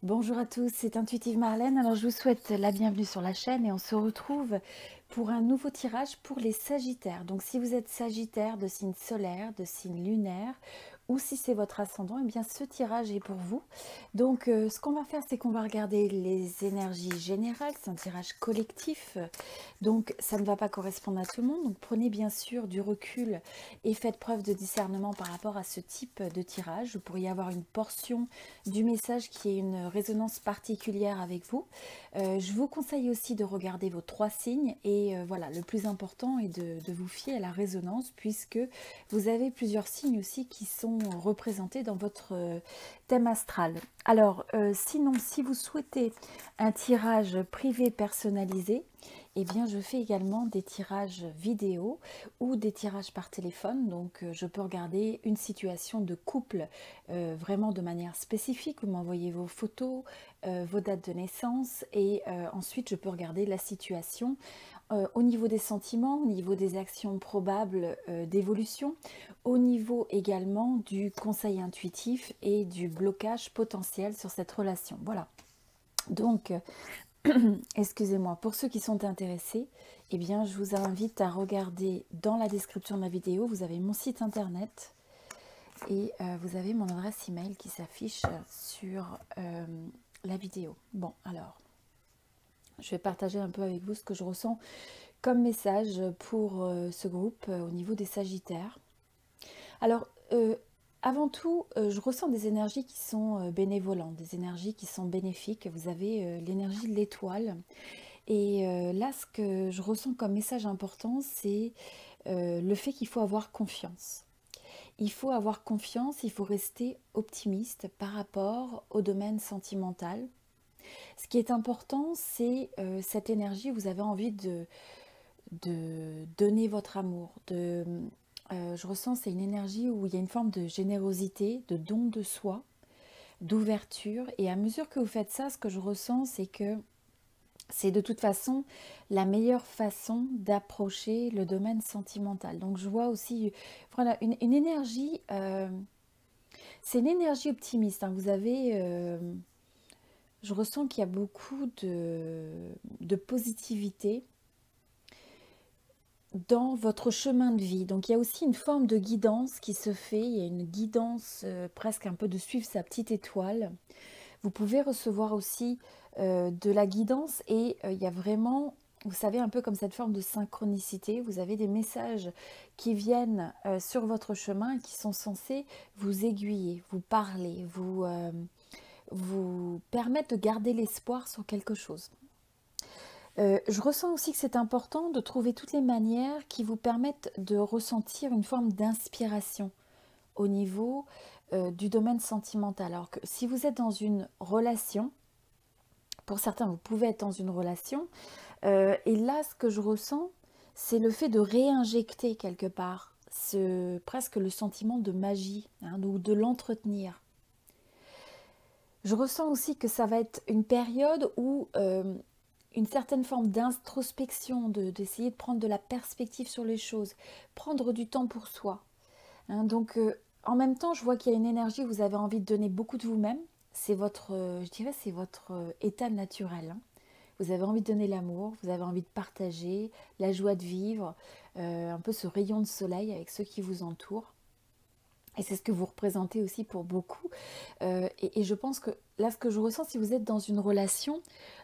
Bonjour à tous, c'est Intuitive Marlène. Alors je vous souhaite la bienvenue sur la chaîne et on se retrouve pour un nouveau tirage pour les Sagittaires. Donc si vous êtes Sagittaire de signe solaire, de signe lunaire ou si c'est votre ascendant, eh bien ce tirage est pour vous. Donc ce qu'on va faire, c'est qu'on va regarder les énergies générales, c'est un tirage collectif. Donc ça ne va pas correspondre à tout le monde. Donc prenez bien sûr du recul et faites preuve de discernement par rapport à ce type de tirage. Vous pourriez avoir une portion du message qui ait une résonance particulière avec vous. Je vous conseille aussi de regarder vos 3 signes et voilà, le plus important est de vous fier à la résonance puisque vous avez plusieurs signes aussi qui sont représentés dans votre thème astral. Alors, sinon, si vous souhaitez un tirage privé personnalisé, eh bien, je fais également des tirages vidéo ou des tirages par téléphone. Donc, je peux regarder une situation de couple vraiment de manière spécifique. Vous m'envoyez vos photos, vos dates de naissance et ensuite, je peux regarder la situation au niveau des sentiments, au niveau des actions probables d'évolution, au niveau également du conseil intuitif et du blocage potentiel sur cette relation. Voilà. Donc, excusez-moi, pour ceux qui sont intéressés, eh bien, je vous invite à regarder dans la description de la vidéo, vous avez mon site internet et vous avez mon adresse email qui s'affiche sur la vidéo. Bon, alors, je vais partager un peu avec vous ce que je ressens comme message pour ce groupe au niveau des Sagittaires. Alors, avant tout, je ressens des énergies qui sont bénévolentes, des énergies qui sont bénéfiques. Vous avez l'énergie de l'étoile. Et là, ce que je ressens comme message important, c'est le fait qu'il faut avoir confiance. Il faut avoir confiance, il faut rester optimiste par rapport au domaine sentimental. Ce qui est important, c'est cette énergie, vous avez envie de donner votre amour. Je ressens, c'est une énergie où il y a une forme de générosité, de don de soi, d'ouverture. Et à mesure que vous faites ça, ce que je ressens, c'est que c'est de toute façon la meilleure façon d'approcher le domaine sentimental. Donc je vois aussi voilà, une énergie, c'est une énergie optimiste. Hein. Vous avez, je ressens qu'il y a beaucoup de positivité dans votre chemin de vie. Donc il y a aussi une forme de guidance qui se fait, il y a une guidance presque un peu de suivre sa petite étoile. Vous pouvez recevoir aussi de la guidance et il y a vraiment, vous savez, un peu comme cette forme de synchronicité, vous avez des messages qui viennent sur votre chemin et qui sont censés vous aiguiller, vous parler, vous permettre de garder l'espoir sur quelque chose. Je ressens aussi que c'est important de trouver toutes les manières qui vous permettent de ressentir une forme d'inspiration au niveau du domaine sentimental. Alors que si vous êtes dans une relation, pour certains vous pouvez être dans une relation, et là ce que je ressens, c'est le fait de réinjecter quelque part presque le sentiment de magie, hein, ou de l'entretenir. Je ressens aussi que ça va être une période où une certaine forme d'introspection, d'essayer de prendre de la perspective sur les choses, prendre du temps pour soi. Hein, donc, en même temps, je vois qu'il y a une énergie, vous avez envie de donner beaucoup de vous-même. C'est votre, je dirais, c'est votre état naturel. Hein. Vous avez envie de donner l'amour, vous avez envie de partager, la joie de vivre, un peu ce rayon de soleil avec ceux qui vous entourent. Et c'est ce que vous représentez aussi pour beaucoup. Et je pense que là, ce que je ressens, si vous êtes dans une relation,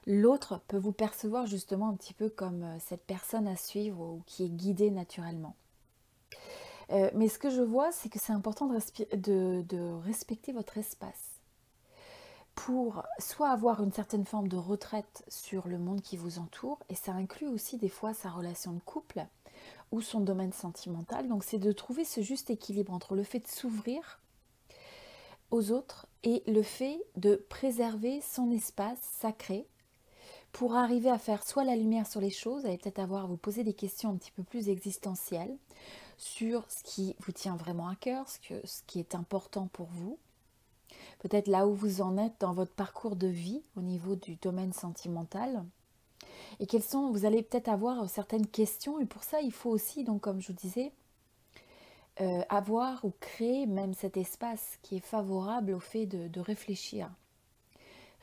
l'autre peut vous percevoir justement un petit peu comme cette personne à suivre ou qui est guidée naturellement. Mais ce que je vois, c'est que c'est important de respecter votre espace pour soit avoir une certaine forme de retraite sur le monde qui vous entoure, et ça inclut aussi des fois sa relation de couple ou son domaine sentimental. Donc c'est de trouver ce juste équilibre entre le fait de s'ouvrir aux autres et le fait de préserver son espace sacré pour arriver à faire soit la lumière sur les choses, allez peut-être avoir à vous poser des questions un petit peu plus existentielles sur ce qui vous tient vraiment à cœur, ce qui est important pour vous, peut-être là où vous en êtes dans votre parcours de vie au niveau du domaine sentimental. Et quelles sont, vous allez peut-être avoir certaines questions et pour ça il faut aussi, donc comme je vous disais, avoir ou créer même cet espace qui est favorable au fait de réfléchir.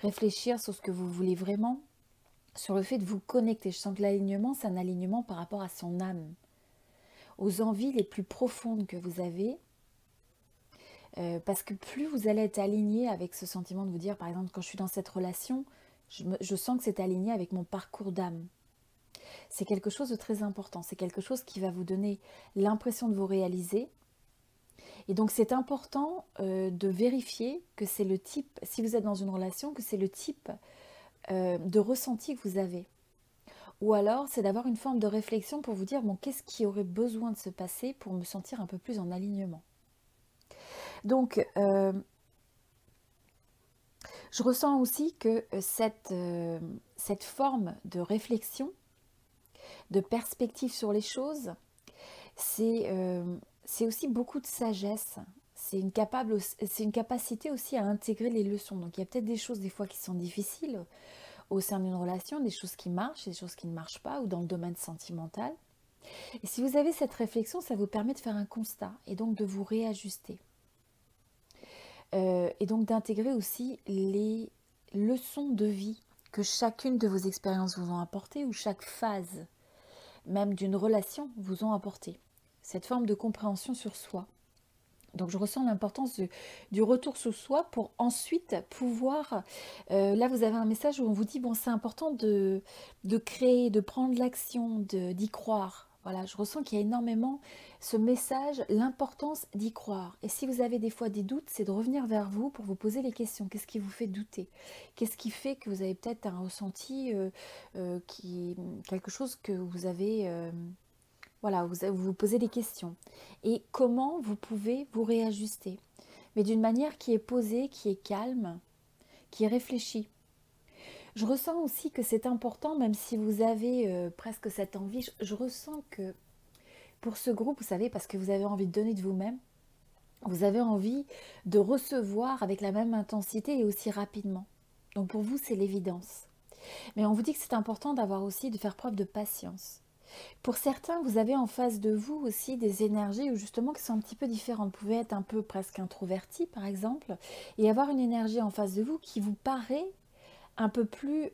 Réfléchir sur ce que vous voulez vraiment, sur le fait de vous connecter. Je sens que l'alignement, c'est un alignement par rapport à son âme, aux envies les plus profondes que vous avez. Parce que plus vous allez être aligné avec ce sentiment de vous dire, par exemple, quand je suis dans cette relation, je sens que c'est aligné avec mon parcours d'âme. C'est quelque chose de très important, c'est quelque chose qui va vous donner l'impression de vous réaliser. Et donc c'est important de vérifier que c'est le type, si vous êtes dans une relation, que c'est le type de ressenti que vous avez. Ou alors c'est d'avoir une forme de réflexion pour vous dire, bon, qu'est-ce qui aurait besoin de se passer pour me sentir un peu plus en alignement. Donc je ressens aussi que cette forme de réflexion, de perspective sur les choses, c'est aussi beaucoup de sagesse. C'est une capacité aussi à intégrer les leçons. Donc il y a peut-être des choses des fois qui sont difficiles au sein d'une relation, des choses qui marchent, des choses qui ne marchent pas, ou dans le domaine sentimental. Et si vous avez cette réflexion, ça vous permet de faire un constat et donc de vous réajuster. Et donc d'intégrer aussi les leçons de vie que chacune de vos expériences vous ont apportées, ou chaque phase même d'une relation vous ont apporté. Cette forme de compréhension sur soi. Donc je ressens l'importance du retour sur soi pour ensuite pouvoir... là vous avez un message où on vous dit, bon, c'est important de créer, de prendre l'action, d'y croire. Voilà, je ressens qu'il y a énormément ce message, l'importance d'y croire. Et si vous avez des fois des doutes, c'est de revenir vers vous pour vous poser les questions. Qu'est-ce qui vous fait douter? Qu'est-ce qui fait que vous avez peut-être un ressenti, quelque chose que vous avez... voilà, vous vous posez des questions. Et comment vous pouvez vous réajuster? Mais d'une manière qui est posée, qui est calme, qui est réfléchie. Je ressens aussi que c'est important, même si vous avez presque cette envie, je ressens que pour ce groupe, vous savez, parce que vous avez envie de donner de vous-même, vous avez envie de recevoir avec la même intensité et aussi rapidement. Donc pour vous, c'est l'évidence. Mais on vous dit que c'est important d'avoir aussi, de faire preuve de patience. Pour certains, vous avez en face de vous aussi des énergies justement qui sont un petit peu différentes. Vous pouvez être un peu presque introverti par exemple, et avoir une énergie en face de vous qui vous paraît un peu plus,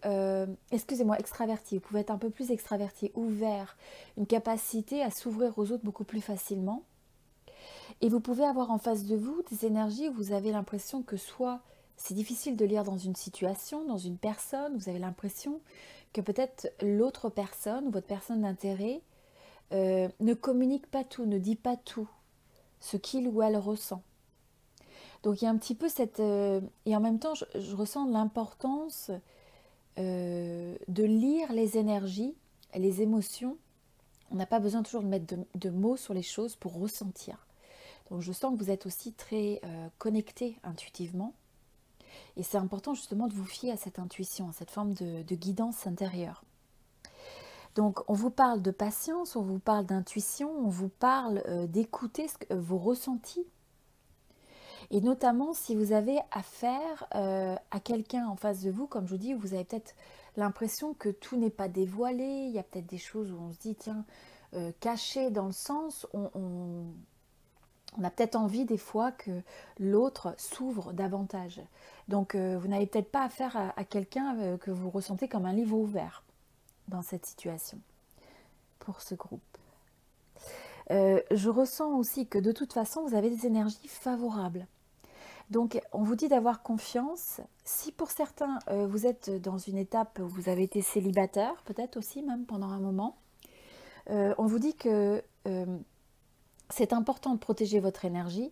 excusez-moi, extraverti. Vous pouvez être un peu plus extraverti, ouvert, une capacité à s'ouvrir aux autres beaucoup plus facilement. Et vous pouvez avoir en face de vous des énergies où vous avez l'impression que soit c'est difficile de lire dans une situation, dans une personne, vous avez l'impression que peut-être l'autre personne ou votre personne d'intérêt ne communique pas tout, ne dit pas tout, ce qu'il ou elle ressent. Donc il y a un petit peu cette... et en même temps, je ressens l'importance de lire les énergies, les émotions. On n'a pas besoin toujours de mettre de mots sur les choses pour ressentir. Donc je sens que vous êtes aussi très connecté intuitivement. Et c'est important justement de vous fier à cette intuition, à cette forme de guidance intérieure. Donc on vous parle de patience, on vous parle d'intuition, on vous parle d'écouter vos ressentis. Et notamment si vous avez affaire à quelqu'un en face de vous, comme je vous dis, vous avez peut-être l'impression que tout n'est pas dévoilé, il y a peut-être des choses où on se dit, tiens, cachées dans le sens, on a peut-être envie des fois que l'autre s'ouvre davantage. Donc vous n'avez peut-être pas affaire à quelqu'un que vous ressentez comme un livre ouvert dans cette situation, pour ce groupe. Je ressens aussi que de toute façon, vous avez des énergies favorables. Donc, on vous dit d'avoir confiance. Si pour certains, vous êtes dans une étape où vous avez été célibataire, peut-être aussi même pendant un moment, on vous dit que c'est important de protéger votre énergie,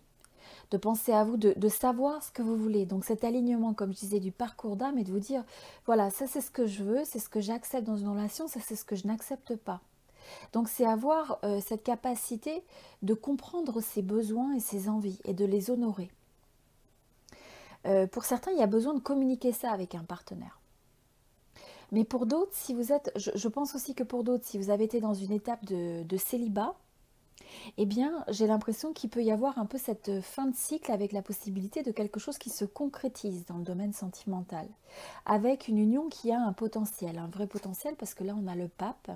de penser à vous, de savoir ce que vous voulez. Donc cet alignement, comme je disais, du parcours d'âme et de vous dire, voilà, ça c'est ce que je veux, c'est ce que j'accepte dans une relation, ça c'est ce que je n'accepte pas. Donc c'est avoir cette capacité de comprendre ses besoins et ses envies et de les honorer. Pour certains, il y a besoin de communiquer ça avec un partenaire. Mais pour d'autres, si vous êtes, je pense aussi que pour d'autres, si vous avez été dans une étape de célibat, eh bien, j'ai l'impression qu'il peut y avoir un peu cette fin de cycle avec la possibilité de quelque chose qui se concrétise dans le domaine sentimental, avec une union qui a un potentiel, un vrai potentiel, parce que là, on a le pape,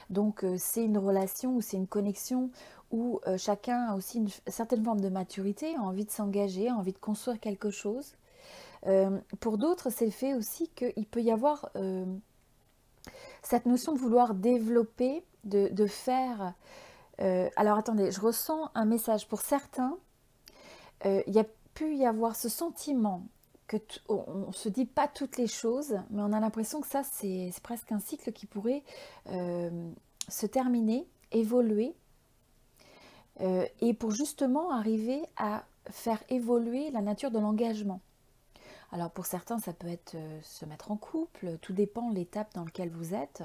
Donc c'est une relation ou c'est une connexion où chacun a aussi une certaine forme de maturité, a envie de s'engager, a envie de construire quelque chose. Pour d'autres, c'est le fait aussi qu'il peut y avoir cette notion de vouloir développer, de faire... alors attendez, je ressens un message pour certains. Il y a pu y avoir ce sentiment que on se dit pas toutes les choses, mais on a l'impression que ça, c'est presque un cycle qui pourrait se terminer, évoluer, et pour justement arriver à faire évoluer la nature de l'engagement. Alors pour certains, ça peut être se mettre en couple, tout dépend de l'étape dans laquelle vous êtes.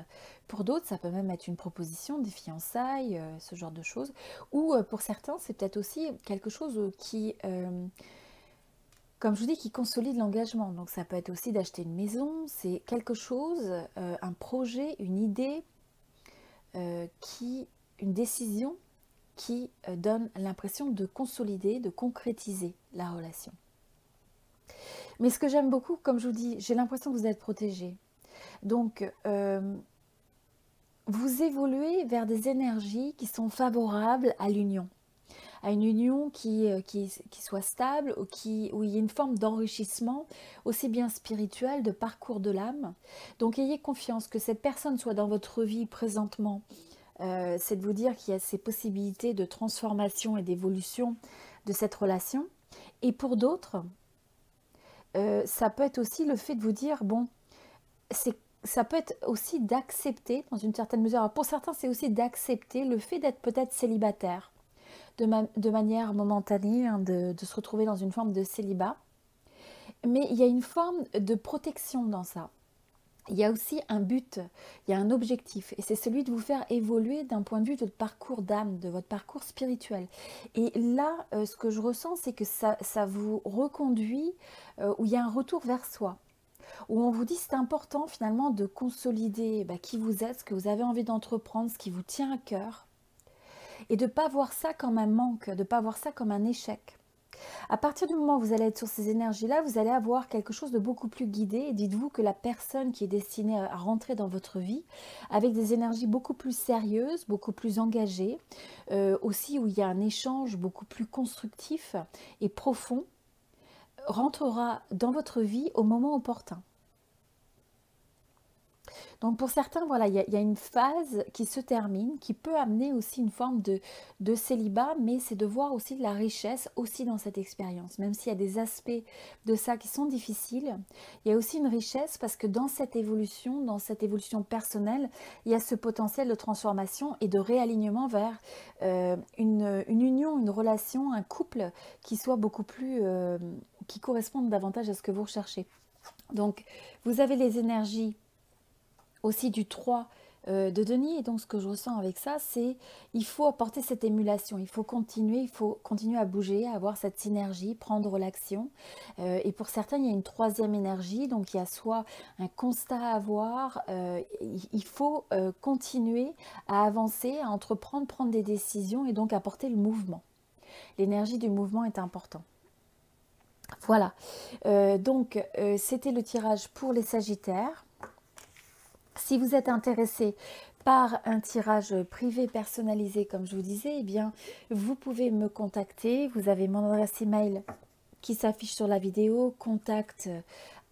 Pour d'autres, ça peut même être une proposition, des fiançailles, ce genre de choses. Ou pour certains, c'est peut-être aussi quelque chose qui, comme je vous dis, qui consolide l'engagement. Donc ça peut être aussi d'acheter une maison, c'est quelque chose, un projet, une idée, une décision qui donne l'impression de consolider, de concrétiser la relation. Mais ce que j'aime beaucoup, comme je vous dis, j'ai l'impression que vous êtes protégé. Donc, vous évoluez vers des énergies qui sont favorables à l'union. À une union qui soit stable, où il y ait une forme d'enrichissement, aussi bien spirituel, de parcours de l'âme. Donc, ayez confiance que cette personne soit dans votre vie présentement. C'est de vous dire qu'il y a ces possibilités de transformation et d'évolution de cette relation. Et pour d'autres, ça peut être aussi le fait de vous dire, bon, ça peut être aussi d'accepter dans une certaine mesure. Alors pour certains, c'est aussi d'accepter le fait d'être peut-être célibataire de manière momentanée, hein, de se retrouver dans une forme de célibat. Mais il y a une forme de protection dans ça. Il y a aussi un but, il y a un objectif, et c'est celui de vous faire évoluer d'un point de vue de votre parcours d'âme, de votre parcours spirituel. Et là, ce que je ressens, c'est que ça vous reconduit, où il y a un retour vers soi, où on vous dit c'est important finalement de consolider qui vous êtes, ce que vous avez envie d'entreprendre, ce qui vous tient à cœur, et de ne pas voir ça comme un manque, de ne pas voir ça comme un échec. À partir du moment où vous allez être sur ces énergies-là, vous allez avoir quelque chose de beaucoup plus guidé. Et dites-vous que la personne qui est destinée à rentrer dans votre vie, avec des énergies beaucoup plus sérieuses, beaucoup plus engagées, aussi où il y a un échange beaucoup plus constructif et profond, rentrera dans votre vie au moment opportun. Donc pour certains, voilà, il y a une phase qui se termine, qui peut amener aussi une forme de célibat, mais c'est de voir aussi de la richesse aussi dans cette expérience. Même s'il y a des aspects de ça qui sont difficiles, il y a aussi une richesse parce que dans cette évolution personnelle, il y a ce potentiel de transformation et de réalignement vers une union, une relation, un couple qui soit beaucoup plus, qui corresponde davantage à ce que vous recherchez. Donc vous avez les énergies aussi du 3 de Denis, et donc ce que je ressens avec ça, c'est il faut apporter cette émulation, il faut continuer à bouger, à avoir cette synergie, prendre l'action, et pour certains il y a une troisième énergie, donc il y a soit un constat à avoir, il faut continuer à avancer, à entreprendre, prendre des décisions et donc apporter le mouvement. L'énergie du mouvement est importante. Voilà, donc c'était le tirage pour les Sagittaires. Si vous êtes intéressé par un tirage privé personnalisé, comme je vous disais, eh bien, vous pouvez me contacter. Vous avez mon adresse email qui s'affiche sur la vidéo, contact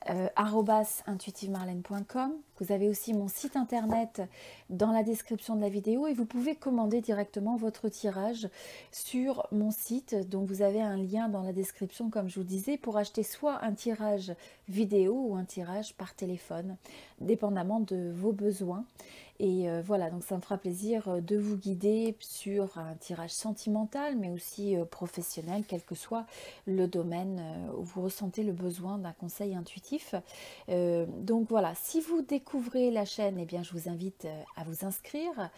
@intuitivemarlène.com. Vous avez aussi mon site internet dans la description de la vidéo et vous pouvez commander directement votre tirage sur mon site. Donc vous avez un lien dans la description, comme je vous disais, pour acheter soit un tirage vidéo ou un tirage par téléphone, dépendamment de vos besoins. Et voilà, donc ça me fera plaisir de vous guider sur un tirage sentimental, mais aussi professionnel, quel que soit le domaine où vous ressentez le besoin d'un conseil intuitif. Donc voilà, si vous découvrez la chaîne, eh bien, je vous invite à vous inscrire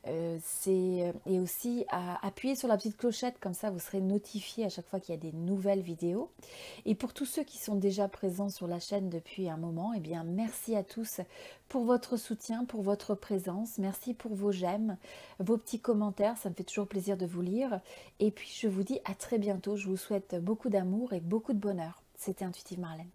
et aussi à appuyer sur la petite clochette, comme ça vous serez notifié à chaque fois qu'il y a des nouvelles vidéos. Et pour tous ceux qui sont déjà présents sur la chaîne depuis un moment, eh bien, merci à tous pour votre soutien, pour votre présence. Merci pour vos j'aime, vos petits commentaires. Ça me fait toujours plaisir de vous lire. Et puis, je vous dis à très bientôt. Je vous souhaite beaucoup d'amour et beaucoup de bonheur. C'était Intuitive Marlène.